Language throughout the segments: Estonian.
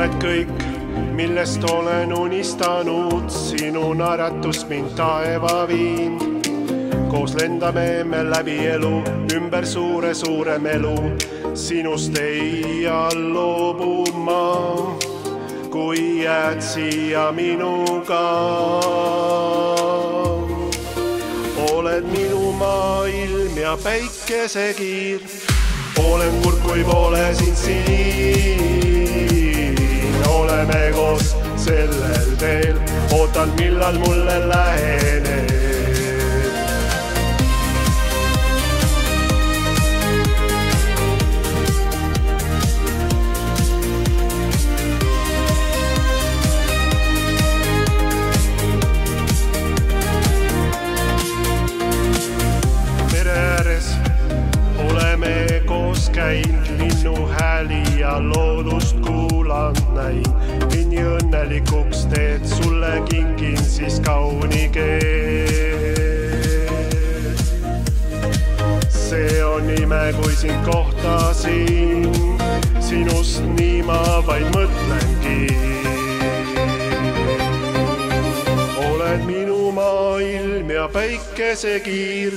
oled kõik, millest olen unistanud, sinu naeratus mind taeva viinud. Koos lendame me läbi elu, ümber suure melu, sinust ei allubu ma, kui jääd siia minuga. Oled minu maailm ja päikesekiir, olen kurb, kui pole sind siin. Oleme koos sellel teel, ootan, millal mulle lähened. Käinud linnu hääli ja loodust kuuland näin. Nii õnnelikuks teed, sulle kingin siis kauni keel. See on ime, kui sind kohtasin, sinust nii ma vaid mõtlengi. Oled minu maailm ja päikesekiir,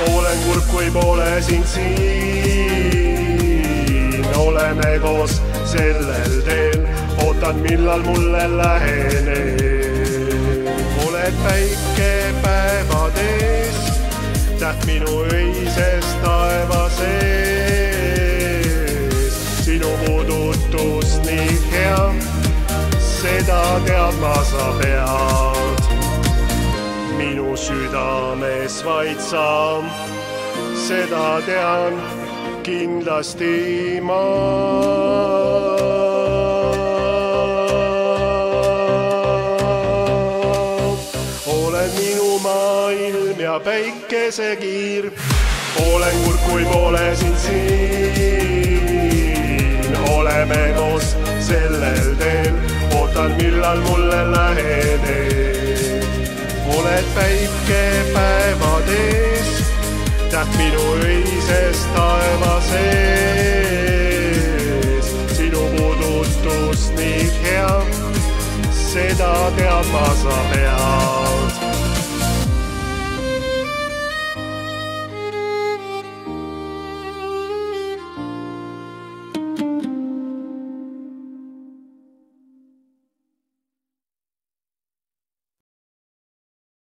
olen kurb, kui pole sind siin. Oleme koos sellel teel, ootan, millal mulle lähened. Oled päike päevad ees, täht minu öises taeva sees. Sinu puudutus nii hea, seda teadma sa pead. Minu südames vaid sa, seda tean kindlasti ma. Oled minu maailm ja päikesekiir, olen kurb, kui pole sind siin. Oleme koos sellel teel, ootan, millal mulle lähened. Oled päike päevad ees, täht minu öises taeva sees. Sinu puudutus nii hea, seda teadma sa pead.